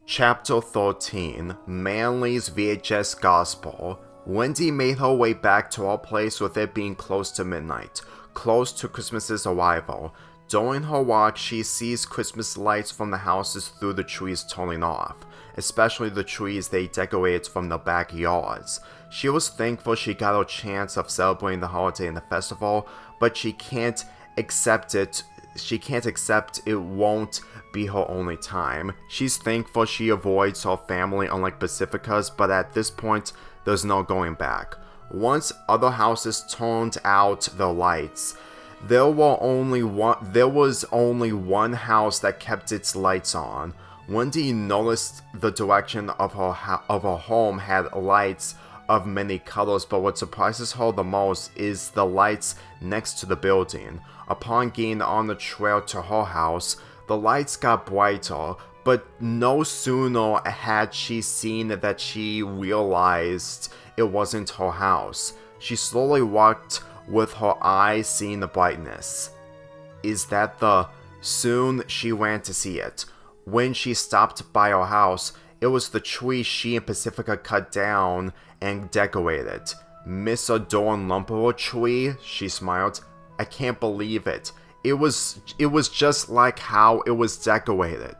Chapter 13, Manly's VHS Gospel. Wendy made her way back to our place with it being close to midnight, close to Christmas's arrival. During her walk, she sees Christmas lights from the houses through the trees turning off, especially the trees they decorated from the backyards. She was thankful she got a chance of celebrating the holiday and the festival, but she can't accept it won't be her only time. She's thankful she avoids her family unlike Pacifica's, but at this point, there's no going back. Once other houses turned out their lights, there was only one house that kept its lights on. Wendy noticed the direction of her home had lights of many colors, but what surprises her the most is the lights next to the building. Upon getting on the trail to her house, the lights got brighter, but no sooner had she seen it that she realized it wasn't her house. She slowly walked with her eyes seeing the brightness. Is that the... Soon she ran to see it. When she stopped by her house, it was the tree she and Pacifica cut down and decorated. Miss Adorn Lumperer tree, she smiled. I can't believe it. It was just like how it was decorated.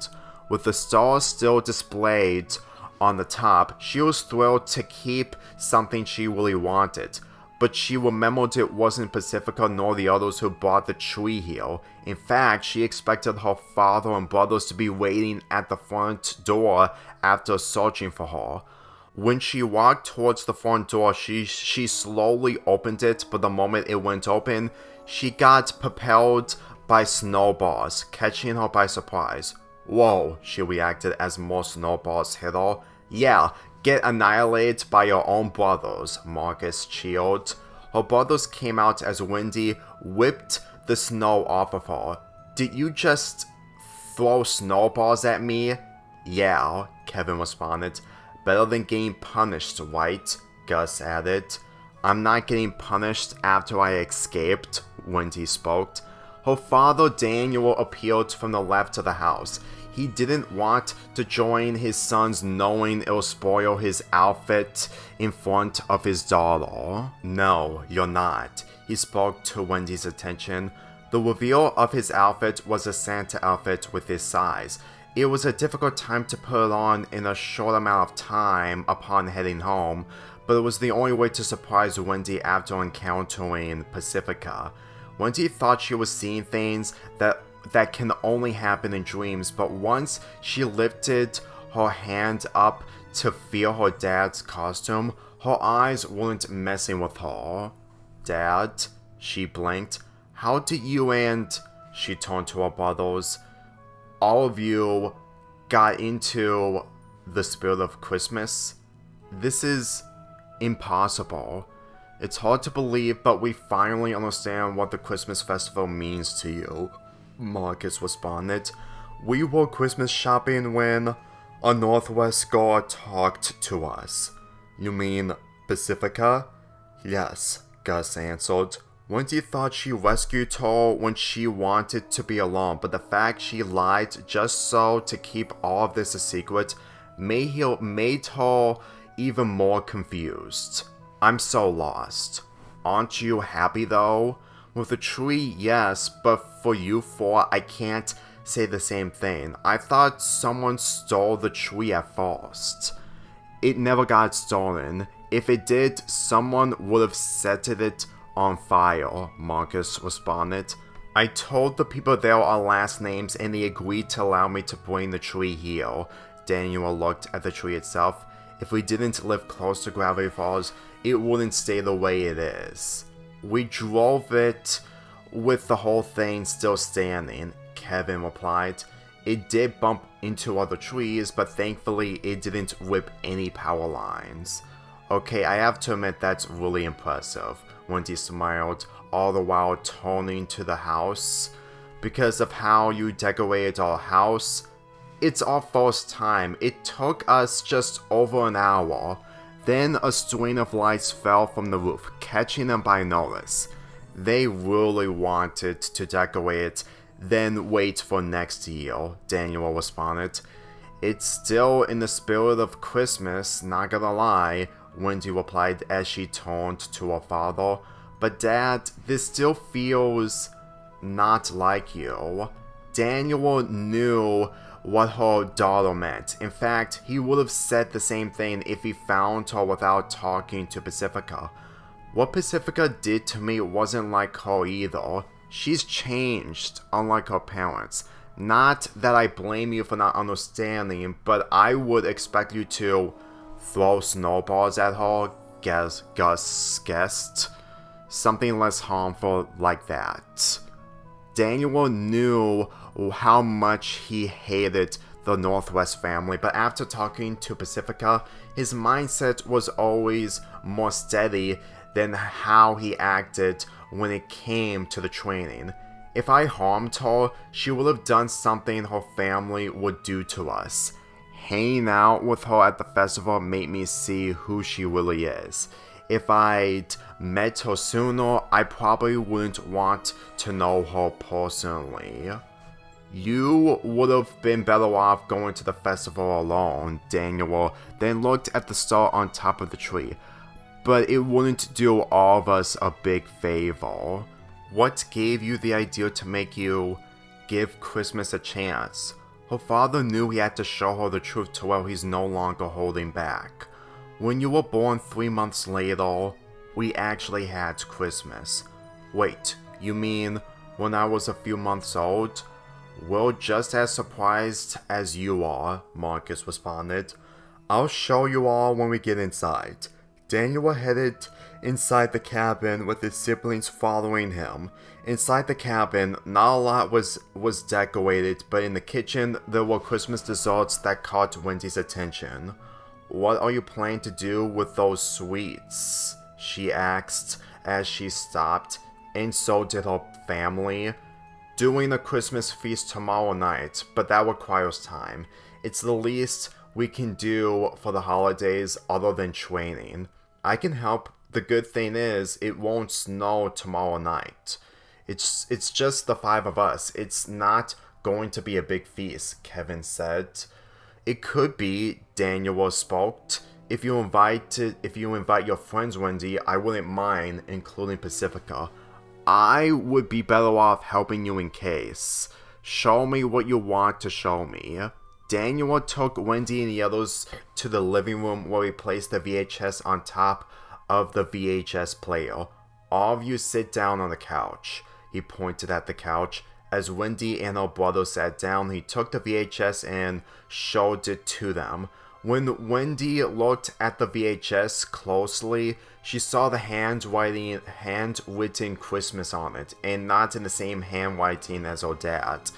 With the stars still displayed on the top, she was thrilled to keep something she really wanted. But she remembered it wasn't Pacifica nor the others who brought the tree here. In fact, she expected her father and brothers to be waiting at the front door after searching for her. When she walked towards the front door, she slowly opened it, but the moment it went open, she got propelled by snowballs, catching her by surprise. Whoa, she reacted as more snowballs hit her. Yeah, get annihilated by your own brothers, Marcus cheered. Her brothers came out as Wendy whipped the snow off of her. Did you just throw snowballs at me? Yeah, Kevin responded. Better than getting punished, right? Gus added. I'm not getting punished after I escaped, Wendy spoke. Her father Daniel appeared from the left of the house. He didn't want to join his sons knowing it'll spoil his outfit in front of his daughter. No, you're not. He spoke to Wendy's attention. The reveal of his outfit was a Santa outfit with his size. It was a difficult time to put it on in a short amount of time upon heading home, but it was the only way to surprise Wendy after encountering Pacifica. Wendy thought she was seeing things that can only happen in dreams, but once she lifted her hand up to feel her dad's costume, her eyes weren't messing with her. Dad? She blinked. How did you and... She turned to her brothers. All of you got into the spirit of Christmas? This is impossible. It's hard to believe, but we finally understand what the Christmas festival means to you, Marcus responded. We were Christmas shopping when a Northwest girl talked to us. You mean Pacifica? Yes, Gus answered. Wendy thought she rescued her when she wanted to be alone, but the fact she lied just so to keep all of this a secret made her even more confused. I'm so lost. Aren't you happy though? With the tree, yes, but for you four, I can't say the same thing. I thought someone stole the tree at first. It never got stolen. If it did, someone would have set it on fire, Marcus responded. I told the people there our last names and they agreed to allow me to bring the tree here. Daniel looked at the tree itself. If we didn't live close to Gravity Falls, it wouldn't stay the way it is. We drove it with the whole thing still standing, Kevin replied. It did bump into other trees, but thankfully it didn't rip any power lines. Okay, I have to admit that's really impressive, Wendy smiled, all the while turning to the house. Because of how you decorated our house, it's our first time. It took us just over an hour. Then a string of lights fell from the roof, catching them by notice. They really wanted to decorate it, then wait for next year, Daniel responded. It's still in the spirit of Christmas, not gonna lie, Wendy replied as she turned to her father. But Dad, this still feels not like you. Daniel knew what her daughter meant. In fact, he would have said the same thing if he found her without talking to Pacifica. What Pacifica did to me wasn't like her either. She's changed, unlike her parents. Not that I blame you for not understanding, but I would expect you to throw snowballs at her, Gus guessed. Something less harmful like that. Daniel knew how much he hated the Northwest family, but after talking to Pacifica, his mindset was always more steady than how he acted when it came to the training. If I harmed her, she would have done something her family would do to us. Hanging out with her at the festival made me see who she really is. If I'd met her sooner, I probably wouldn't want to know her personally. You would have been better off going to the festival alone, Daniel then looked at the star on top of the tree. But it wouldn't do all of us a big favor. What gave you the idea to make you give Christmas a chance? Her father knew he had to show her the truth to where he's no longer holding back. When you were born 3 months later, we actually had Christmas. Wait, you mean when I was a few months old? We're just as surprised as you are, Marcus responded. I'll show you all when we get inside. Daniel headed inside the cabin with his siblings following him. Inside the cabin, not a lot was decorated, but in the kitchen, there were Christmas desserts that caught Wendy's attention. What are you planning to do with those sweets? She asked as she stopped, and so did her family. Doing a Christmas feast tomorrow night, but that requires time. It's the least we can do for the holidays other than training. I can help. The good thing is, it won't snow tomorrow night. It's just the 5 of us. It's not going to be a big feast, Kevin said. It could be, Daniel spoke. If you invite your friends, Wendy, I wouldn't mind, including Pacifica. I would be better off helping you in case. Show me what you want to show me. Daniel took Wendy and the others to the living room where he placed the VHS on top of the VHS player. All of you sit down on the couch. He pointed at the couch. As Wendy and her brother sat down, he took the VHS and showed it to them. When Wendy looked at the VHS closely, she saw the handwritten Christmas on it, and not in the same handwriting as her dad.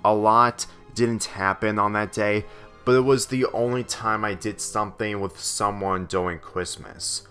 A lot didn't happen on that day, but it was the only time I did something with someone during Christmas.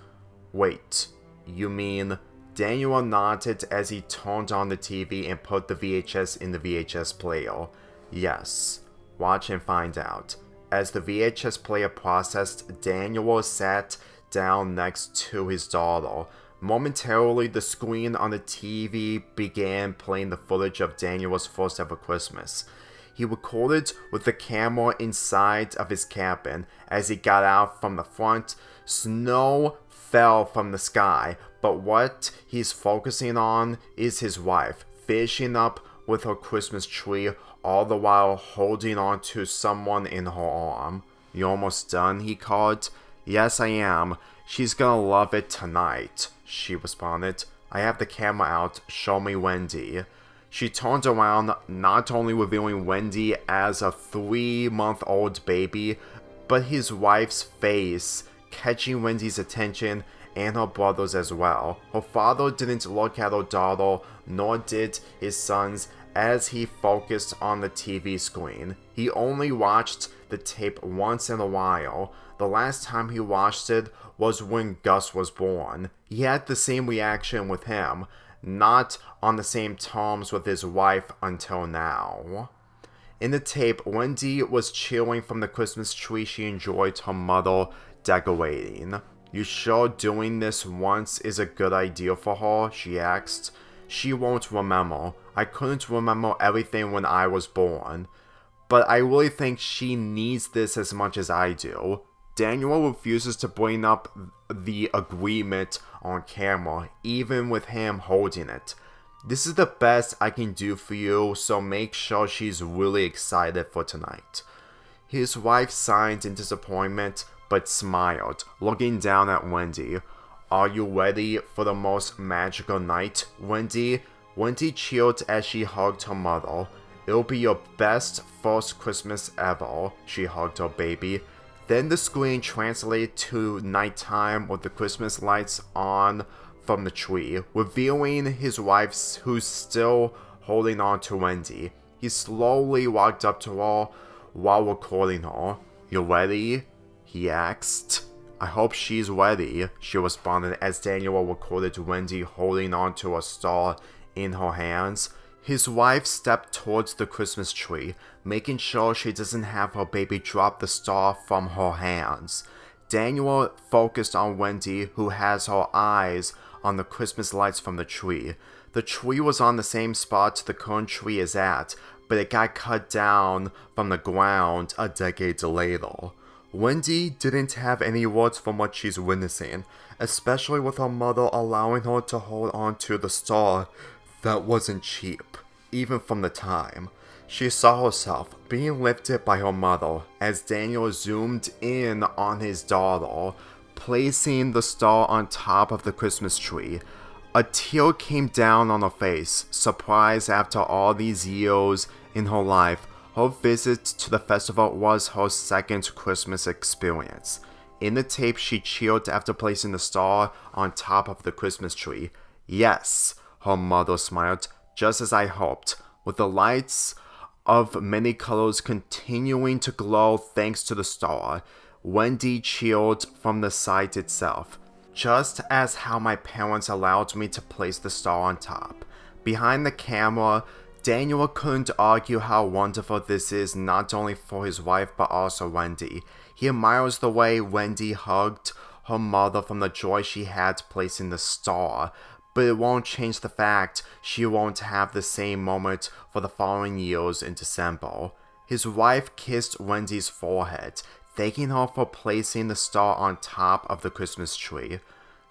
Wait, you mean... Daniel nodded as he turned on the TV and put the VHS in the VHS player. Yes, watch and find out. As the VHS player processed, Daniel sat down next to his daughter. Momentarily, the screen on the TV began playing the footage of Daniel's first ever Christmas. He recorded with the camera inside of his cabin. As he got out from the front, snow fell from the sky, but what he's focusing on is his wife, finishing up with her Christmas tree, all the while holding on to someone in her arm. You almost done? He called. Yes, I am. She's gonna love it tonight, she responded. I have the camera out. Show me Wendy. She turned around, not only revealing Wendy as a 3-month-old baby, but his wife's face, catching Wendy's attention and her brother's as well. Her father didn't look at her daughter, nor did his sons, as he focused on the TV screen. He only watched the tape once in a while. The last time he watched it was when Gus was born. He had the same reaction with him, not on the same terms with his wife until now. In the tape, Wendy was chilling from the Christmas tree she enjoyed her mother decorating. You sure doing this once is a good idea for her? She asked. She won't remember. I couldn't remember everything when I was born. but I really think she needs this as much as I do. Daniel refuses to bring up the agreement on camera, even with him holding it. This is the best I can do for you, so make sure she's really excited for tonight. His wife sighed in disappointment, but smiled, looking down at Wendy. Are you ready for the most magical night, Wendy? Wendy chilled as she hugged her mother. It'll be your best first Christmas ever, she hugged her baby. Then the screen translated to nighttime with the Christmas lights on from the tree, revealing his wife who's still holding on to Wendy. He slowly walked up to her while recording her. You ready? He asked. I hope she's ready, she responded as Daniel recorded Wendy holding onto a star in her hands. His wife stepped towards the Christmas tree, making sure she doesn't have her baby drop the star from her hands. Daniel focused on Wendy, who has her eyes on the Christmas lights from the tree. The tree was on the same spot the current tree is at, but it got cut down from the ground a decade later. Wendy didn't have any words from what she's witnessing, especially with her mother allowing her to hold on to the star. That wasn't cheap, even from the time. She saw herself being lifted by her mother as Daniel zoomed in on his daughter, placing the star on top of the Christmas tree. A tear came down on her face, surprised after all these years in her life. Her visit to the festival was her second Christmas experience. In the tape, she cheered after placing the star on top of the Christmas tree. Yes, her mother smiled, just as I hoped, with the lights of many colors continuing to glow thanks to the star. Wendy cheered from the site itself, just as how my parents allowed me to place the star on top. Behind the camera, Daniel couldn't argue how wonderful this is not only for his wife but also Wendy. He admires the way Wendy hugged her mother from the joy she had placing the star, but it won't change the fact she won't have the same moment for the following years in December. His wife kissed Wendy's forehead, thanking her for placing the star on top of the Christmas tree.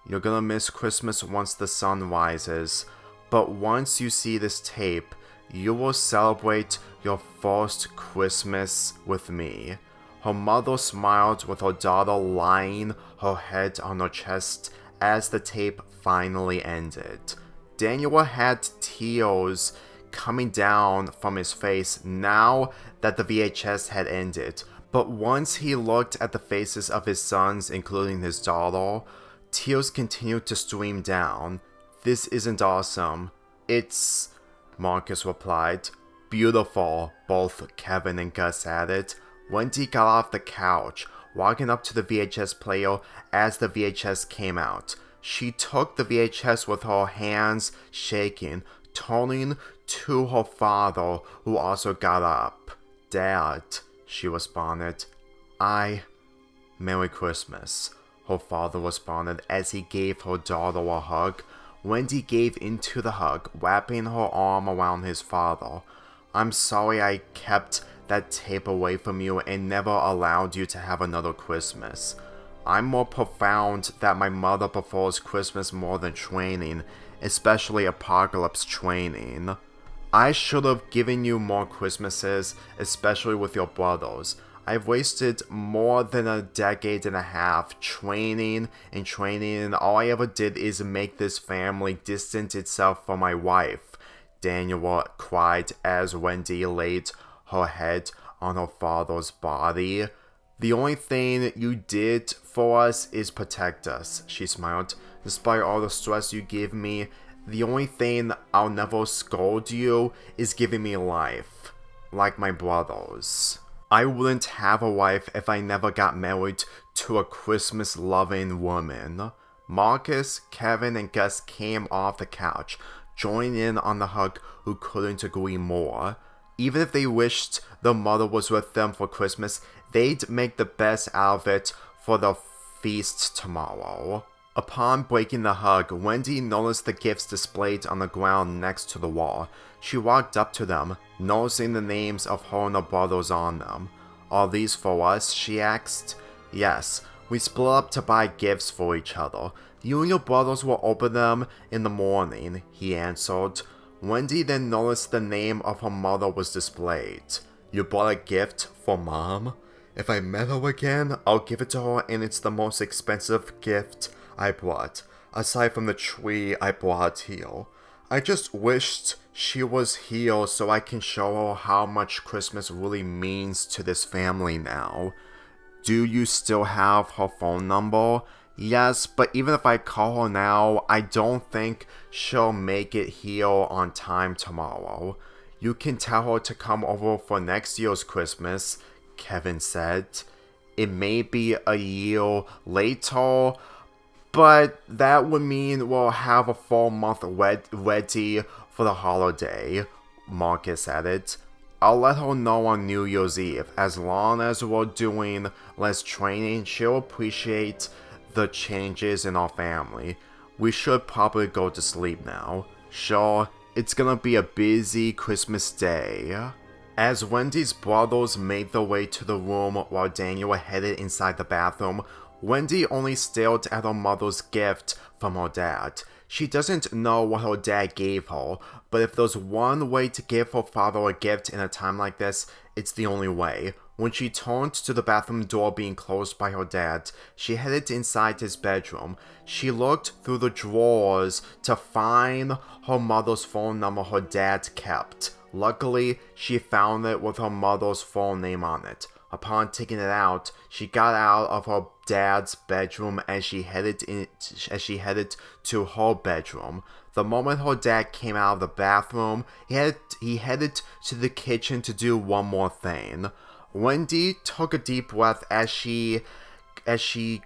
You're gonna miss Christmas once the sun rises, but once you see this tape, you will celebrate your first Christmas with me. Her mother smiled with her daughter lying her head on her chest as the tape finally ended. Daniel had tears coming down from his face now that the VHS had ended, but once he looked at the faces of his sons, including his daughter, tears continued to stream down. This isn't awesome. It's... Marcus replied. Beautiful, both Kevin and Gus added. Wendy got off the couch, walking up to the VHS player as the VHS came out. She took the VHS with her hands shaking, turning to her father, who also got up. Dad, she responded. Merry Christmas, her father responded as he gave her daughter a hug. Wendy gave into the hug, wrapping her arm around his father. I'm sorry I kept that tape away from you and never allowed you to have another Christmas. I'm more profound that my mother prefers Christmas more than training, especially apocalypse training. I should have given you more Christmases, especially with your brothers. I've wasted more than a decade and a half training, and all I ever did is make this family distance itself from my wife, Daniel cried as Wendy laid her head on her father's body. The only thing you did for us is protect us, she smiled. Despite all the stress you give me, the only thing I'll never scold you is giving me life, like my brothers. I wouldn't have a wife if I never got married to a Christmas-loving woman. Marcus, Kevin, and Gus came off the couch, joining in on the hug who couldn't agree more. Even if they wished their mother was with them for Christmas, they'd make the best out of it for the feast tomorrow. Upon breaking the hug, Wendy noticed the gifts displayed on the ground next to the wall. She walked up to them, noticing the names of her and her brothers on them. "Are these for us?" she asked. "Yes, we split up to buy gifts for each other. You and your brothers will open them in the morning," he answered. Wendy then noticed the name of her mother was displayed. "You bought a gift for Mom? If I met her again, I'll give it to her, and it's the most expensive gift I brought, aside from the tree I brought here. I just wished she was here so I can show her how much Christmas really means to this family now. Do you still have her phone number?" "Yes, but even if I call her now, I don't think she'll make it here on time tomorrow." "You can tell her to come over for next year's Christmas," Kevin said. "It may be a year later, but that would mean we'll have a full month ready for the holiday," Marcus added. "I'll let her know on New Year's Eve. As long as we're doing less training, she'll appreciate the changes in our family. We should probably go to sleep now. Sure, it's gonna be a busy Christmas day." As Wendy's brothers made their way to the room while Daniel headed inside the bathroom, Wendy only stared at her mother's gift from her dad. She doesn't know what her dad gave her, but if there's one way to give her father a gift in a time like this, it's the only way. When she turned to the bathroom door being closed by her dad, she headed inside his bedroom. She looked through the drawers to find her mother's phone number her dad kept. Luckily, she found it with her mother's phone name on it. Upon taking it out, she got out of her dad's bedroom as she headed to her bedroom. The moment her dad came out of the bathroom, he headed to the kitchen to do one more thing. Wendy took a deep breath as she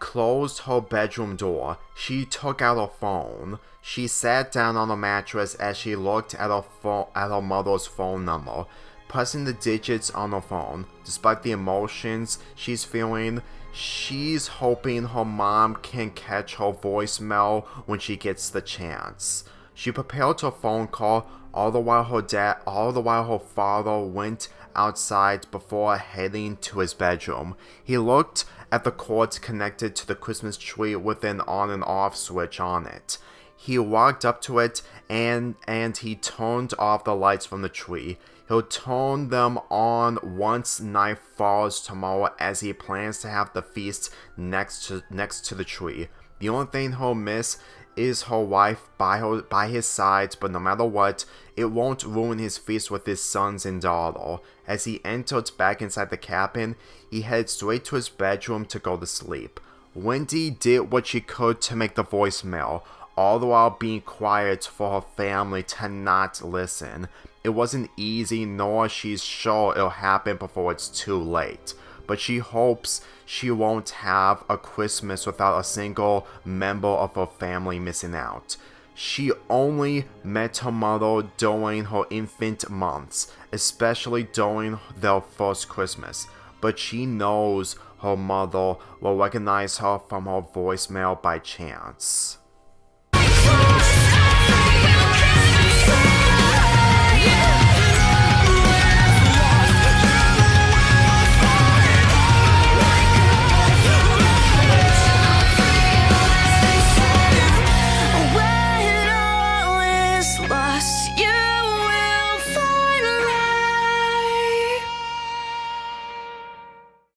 closed her bedroom door. She took out her phone. She sat down on the mattress as she looked at her mother's phone number, pressing the digits on her phone. Despite the emotions she's feeling, she's hoping her mom can catch her voicemail when she gets the chance. She prepared her phone call, all the while her father went outside before heading to his bedroom. He looked at the cords connected to the Christmas tree with an on and off switch on it. He walked up to it and he turned off the lights from the tree. He'll turn them on once night falls tomorrow, as he plans to have the feast next to the tree. The only thing he'll miss is her wife by his side, but no matter what, it won't ruin his feast with his sons and daughter. As he entered back inside the cabin, he headed straight to his bedroom to go to sleep. Wendy did what she could to make the voicemail, all the while being quiet for her family to not listen. It wasn't easy, nor she's sure it'll happen before it's too late, but she hopes she won't have a Christmas without a single member of her family missing out. She only met her mother during her infant months, especially during their first Christmas, but she knows her mother will recognize her from her voicemail by chance.